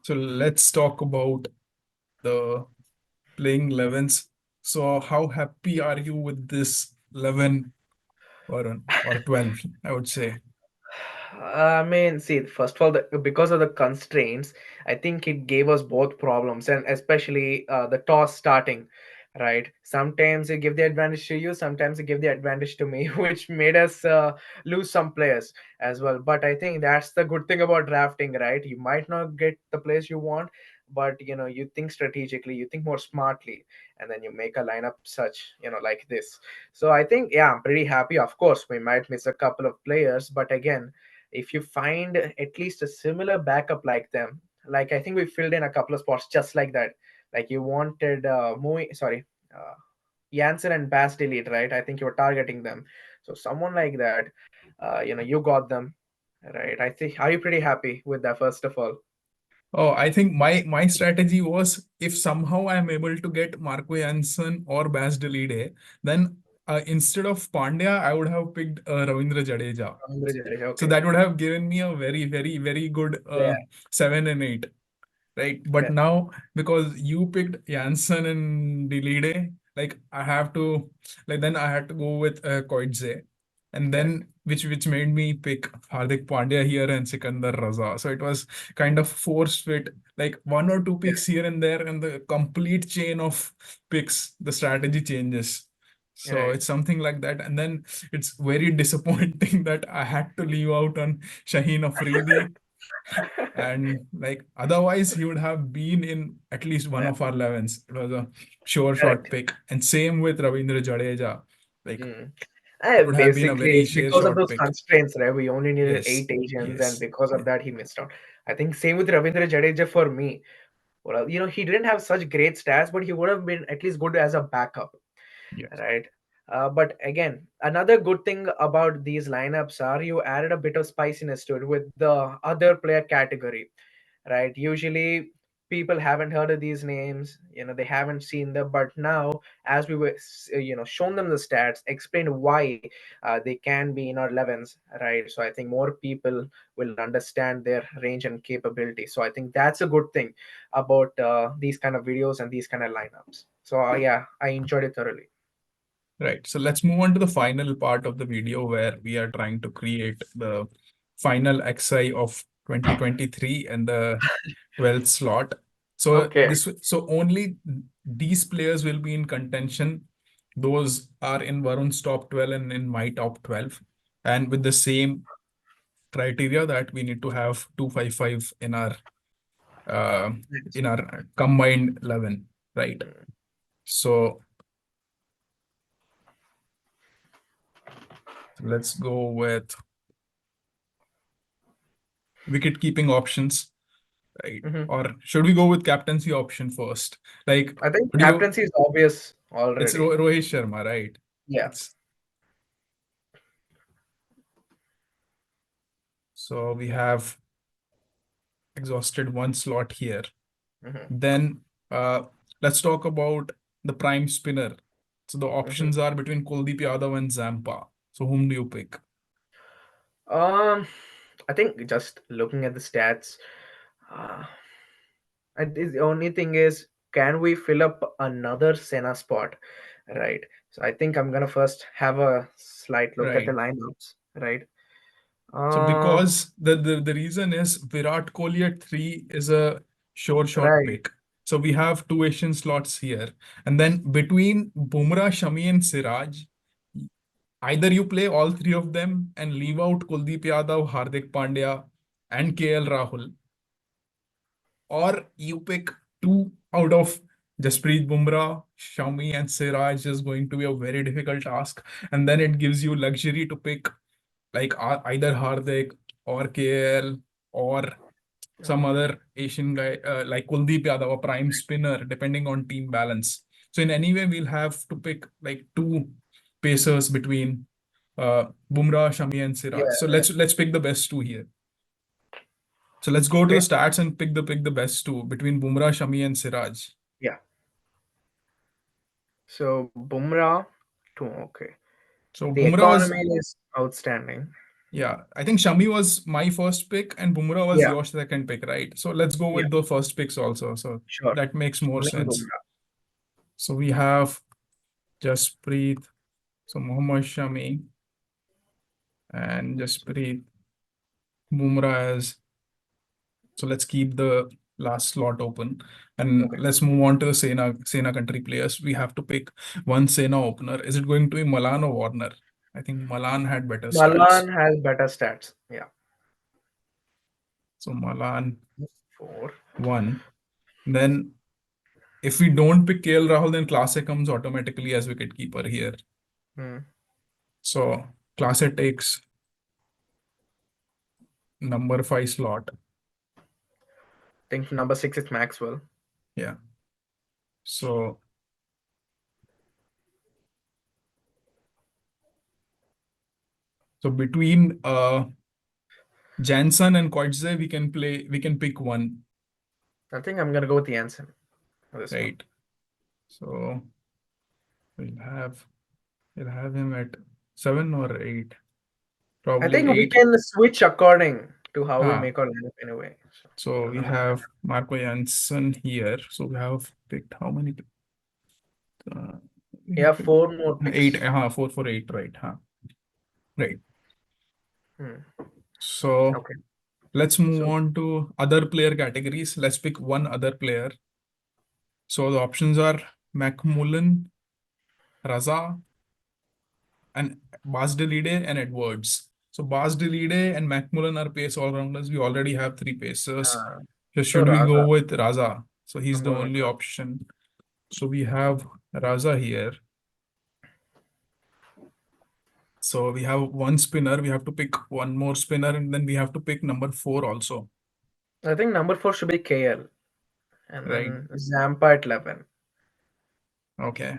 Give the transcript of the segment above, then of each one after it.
So let's talk about the playing 11s. So how happy are you with this 11 or 12, I would say? I mean, see, first of all, because of the constraints, I think it gave us both problems, and especially the toss starting, right? Sometimes it give the advantage to you, sometimes it give the advantage to me, which made us lose some players as well. But I think that's the good thing about drafting, right? You might not get the players you want, but you think strategically, you think more smartly, and then you make a lineup such, like this. So I think, yeah, I'm pretty happy. Of course, we might miss a couple of players, but again, if you find at least a similar backup like them, like I think we filled in a couple of spots just like that. Like you wanted Janssen and Bass Delete, right? I think you were targeting them. So someone like that, you got them, right? I think, are you pretty happy with that, first of all? Oh, I think my strategy was if somehow I'm able to get Marco Jansen or Bas Delide, then instead of Pandya, I would have picked Ravindra Jadeja. So Okay. that would have given me a very, very, very good Yeah. 7 and 8. Right? But Yeah. now because you picked Janssen and Delide, like I have to like then I had to go with Koitze, and Correct. then which made me pick Hardik Pandya here and Sikandar Raza. So it was kind of forced fit, like one or two Yeah. picks here and there, and the complete chain of picks, the strategy changes. So Right. it's something like that. And then it's very disappointing that I had to leave out on Shaheen Afridi, and like otherwise he would have been in at least one Yeah. of our 11s. It was a sure shot Correct. pick. And same with Ravindra Jadeja. Like Mm. it would have been a very Basically, sure because of shot those pick. constraints, right? We only needed Yes. 8 agents, and Yes. because of Yeah. that, he missed out. I think same with Ravindra Jadeja for me. Well, he didn't have such great stats, but he would have been at least good as a backup, Yes. right? But again, another good thing about these lineups are you added a bit of spiciness to it with the other player category, right? Usually people haven't heard of these names, they haven't seen them, but now as we were shown them the stats, explained why they can be in our 11s, right? So I think more people will understand their range and capability. So I think that's a good thing about these kind of videos and these kind of lineups. So yeah, I enjoyed it thoroughly. Right. So let's move on to the final part of the video where we are trying to create the final XI of 2023 and the 12th slot. So Okay. so only these players will be in contention. Those are in Varun's top 12 and in my top 12. And with the same criteria that we need to have 255 uh, Nice. in our combined 11, right? Mm. So let's go with wicket keeping options, right? Mhm. Or should we go with captaincy option first? Like, I think what do you? captaincy is obvious It's already. Rohit Sharma, right? Yeah. It's so we have exhausted one slot here. Hmm. Then let's talk about the prime spinner. So the Hmm. options are between Kuldeep Yadav and Zampa. So whom do you pick? Um, I think just looking at the stats, uh, the only thing is, can we fill up another Senna spot, right? So I think I'm gonna first have a slight look at the Right. lineups, right? So Uh, because the reason is Virat Kohli at 3 is a sure shot right. pick. So we have two Asian slots here. And then between Bumrah, Shami, and Siraj, either you play all three of them and leave out Kuldeep Yadav, Hardik Pandya, and KL Rahul, or you pick two out of Jasprit Bumrah, Shami, and Siraj is going to be a very difficult task. And then it gives you luxury to pick like either Hardik or KL or some Uh, other Asian guy like Kuldeep Yadav, a prime spinner, depending on team balance. So in any way, we'll have to pick like two pacers between Bumrah, Shami, and yeah. Siraj. So let's pick the best two here. So let's go to the Okay. stats and pick the best two between Bumrah, Shami, and Siraj. Yeah. So Bumrah, two. Okay. So The Bumrah was economy is outstanding. Yeah, I think Shami was my first pick and Bumrah was Yeah, your second pick, right? So let's go yeah, with the first picks also. So sure. that makes more Bowling sense. Bumrah. So we have Jasprit, so Mohammad Shami and Jasprit Bumrah as. So let's keep the last slot open and Okay. let's move on to the Sena country players. We have to pick one Sena opener. Is it going to be Malan or Warner? I think Malan had better stats. Malan has better stats. Yeah. So Malan 4. one. Then if we don't pick KL Rahul, then Klase comes automatically as wicketkeeper here. Hmm. So Klase takes number 5 slot. Think number 6 is Maxwell. Yeah. So between Jansen and Koitze, we can pick one, I think I'm gonna go with Jansen for this one. right? So we'll have him at 7 or 8. I Probably think we 8. can switch according to how we Ah, make our lineup anyway. so we Doesn't matter. have Marco Jansen here. So we have picked how many? We Yeah, have picked 4 more 8. picks. 4 for 8, right? Right. Hmm. So Okay. let's move So on to other player categories. Let's pick one other player. So the options are McMullen, Raza, and Basdelide and Edwards. So Basdelide and McMullen are pace all-rounders. We already have 3 pacers. uh, So so should we Raza, go with Raza? So he's I'm the going with only option. So we have Raza here. So we have one spinner. We have to pick one more spinner, and then we have to pick number 4 also, I think number 4 should be KL, and right? then Zampa at 11. Okay.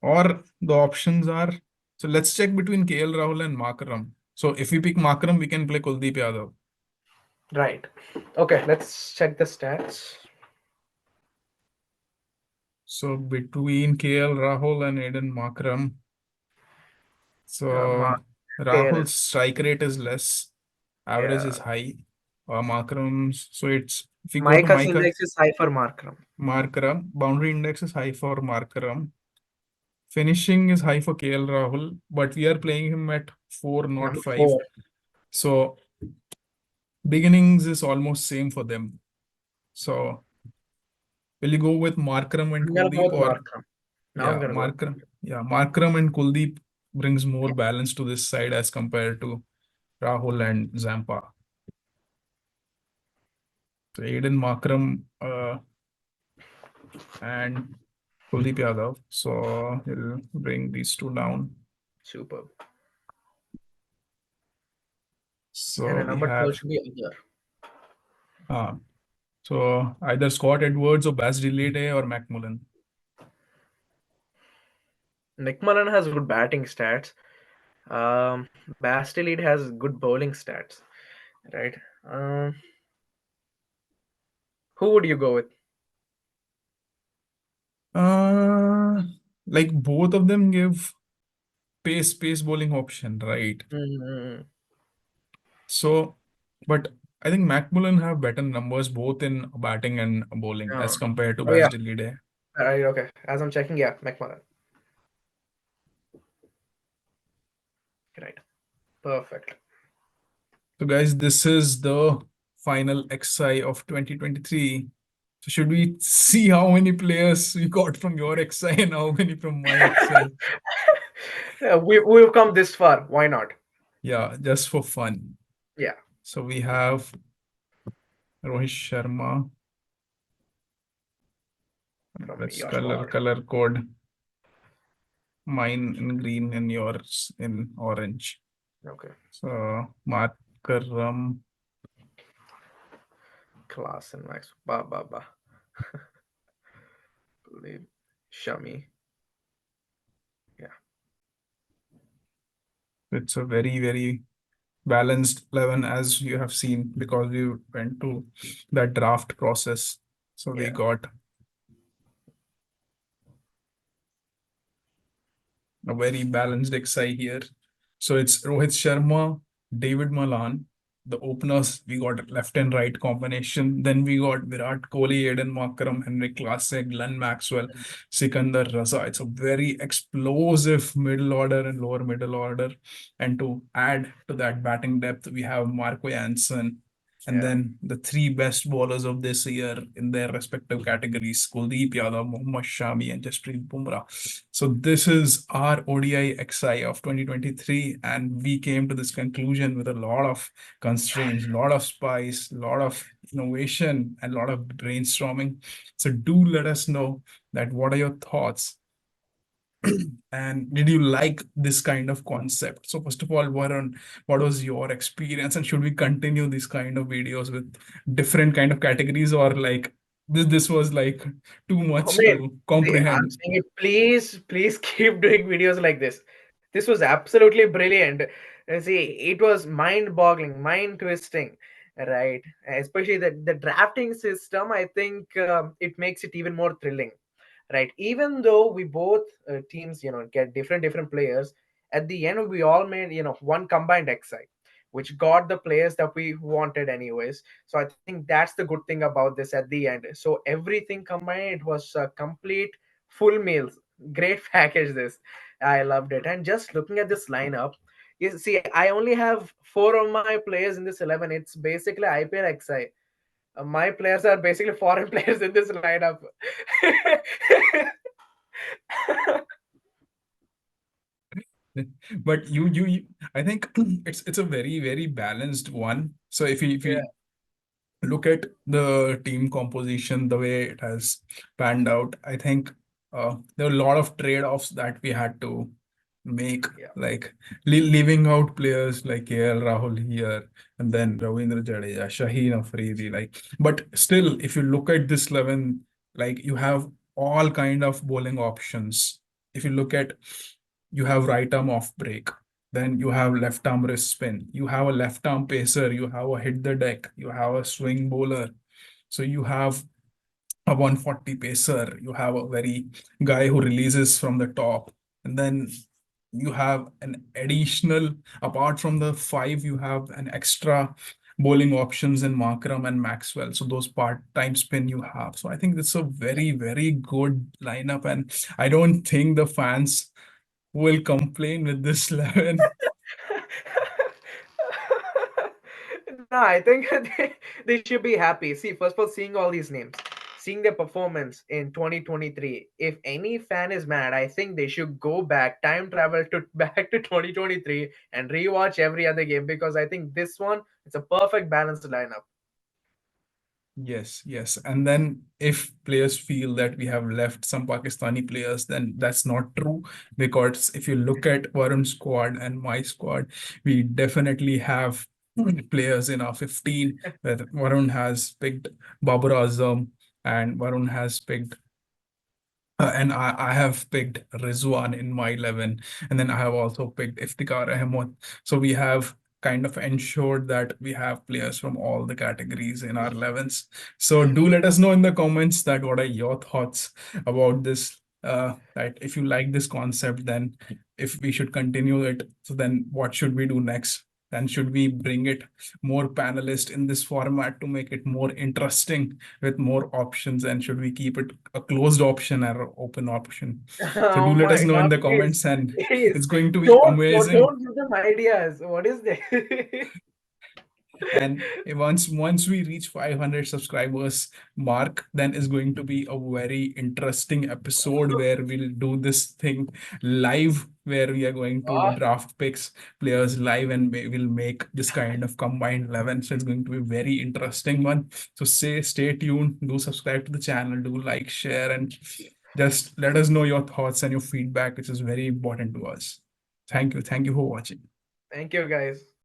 Or the options are, so let's check between KL Rahul and Makaram. So if we pick Makaram, we can play Kuldeep Yadav. Right. Okay, let's check the stats. So between KL Rahul and Aiden Makaram, Yeah, so KL Rahul's is strike rate is less, average yeah. is high. Makaram's, so it's, if we go to Micah's Micah, index is high for Markram. Markaram, boundary index is high for Markaram. Finishing is high for KL Rahul, but we are playing him at 4, not Number 5. 4. So beginnings is almost same for them. So will you go with Markram and I'm gonna go Kuldeep with or Markram. Now I'm yeah, gonna go with Markram? Yeah, Markram and Kuldeep brings more balance to this side as compared to Rahul and Zampa. So Aiden Markram and Kuldeep Yadav. So he'll bring these two down. Superb. And So a we number 12 have should be other. uh, so either Scott Edwards or Bas Delete or McMullen. McMullen has good batting stats. Bastille has good bowling stats, right? Um, who would you go with? Uh, like both of them give pace bowling option, right? Mm-hmm. So, but I think McMullen have better numbers both in batting and bowling as Oh. compared to Oh yeah. Basdelide. Right. Okay. As I'm checking, yeah, McMullen. Right. Perfect. So, guys, this is the final XI of 2023. So, should we see how many players we got from your XI and how many from my XI? Yeah, we've come this far. Why not? Yeah, just for fun. Yeah. So, we have Rohit Sharma. From Let's your color code. Mine in green and yours in orange. Okay. So, Markaram. Class and Max. Ba. Believe Shami. Yeah. It's a very balanced 11 as you have seen because we went to that draft process. So we Yeah. got a very balanced XI here. So it's Rohit Sharma, David Malan. The openers, we got left and right combination. Then we got Virat Kohli, Aiden Markram, Henrik Lasse, Glenn Maxwell, Sikandar Raza. It's a very explosive middle order and lower middle order. And to add to that batting depth, we have Marco Jansen, and Yeah. then the three best bowlers of this year in their respective categories, Kuldeep Yadav, Mohammad Shami, and Jasprit Bumrah. So this is our ODI XI of 2023, and we came to this conclusion with a lot of constraints, a lot of spice, a lot of innovation, and a lot of brainstorming. So do let us know that what are your thoughts, and did you like this kind of concept? So first of all, Varun, what was your experience, and should we continue this kind of videos with different kind of categories, or like this was like too I much mean, to see, I'm comprehend? saying it, please keep doing videos like this. This was absolutely brilliant. See, it was mind-boggling, mind-twisting, right? Especially the drafting system, I think it makes it even more thrilling, right? Even though we both teams, get different players, at the end we all made, one combined XI, which got the players that we wanted anyways. So I think that's the good thing about this at the end. So everything combined, it was a complete full meals, great package. This, I loved it. And just looking at this lineup, you see, I only have four of my players in this 11. It's basically IPL XI. My players are basically foreign players in this lineup. But I think it's a very balanced one. So if we Yeah, look at the team composition, the way it has panned out, I think there are a lot of trade-offs that we had to make, yeah, like leaving out players like KL Rahul here, and then Ravindra Jadeja, Shaheen Afridi, like, but still, if you look at this 11, like you have all kind of bowling options. If you look at, you have right arm off break, then you have left arm wrist spin. You have a left arm pacer. You have a hit the deck. You have a swing bowler. So you have a 140 pacer. You have a very guy who releases from the top. And then you have an additional, apart from the five, you have an extra bowling options in Markram and Maxwell. So those part-time spin you have. So I think it's a very good lineup. And I don't think the fans will complain with this 11. no, I think they should be happy. See, first of all, seeing all these names, seeing their performance in 2023. If any fan is mad, I think they should go back, time travel to back to 2023 and rewatch every other game, because I think this one, it's a perfect balanced lineup. Yes. And then if players feel that we have left some Pakistani players, then that's not true. Because if you look at Varun's squad and my squad, we definitely have players in our 15, where Varun has picked Babar Azam, and Varun has picked and I have picked Rizwan in my 11, and then I have also picked Iftikhar Ahmed. So we have kind of ensured that we have players from all the categories in our 11s. So do let us know in the comments that what are your thoughts about this. That if you like this concept, then if we should continue it, so then what should we do next? Then should we bring it more panelists in this format to make it more interesting with more options, and should we keep it a closed option or open option? So Oh do let us my know in God, the please, comments, and please, it's going to be don't amazing. give them ideas. What is this? And once we reach 500 subscribers mark, then is going to be a very interesting episode where we'll do this thing live, where we are going to Oh, draft picks players live, and we'll make this kind of combined 11. So it's going to be a very interesting one. So stay tuned, do subscribe to the channel, do like, share, and just let us know your thoughts and your feedback, which is very important to us. Thank you for watching. thank you, guys.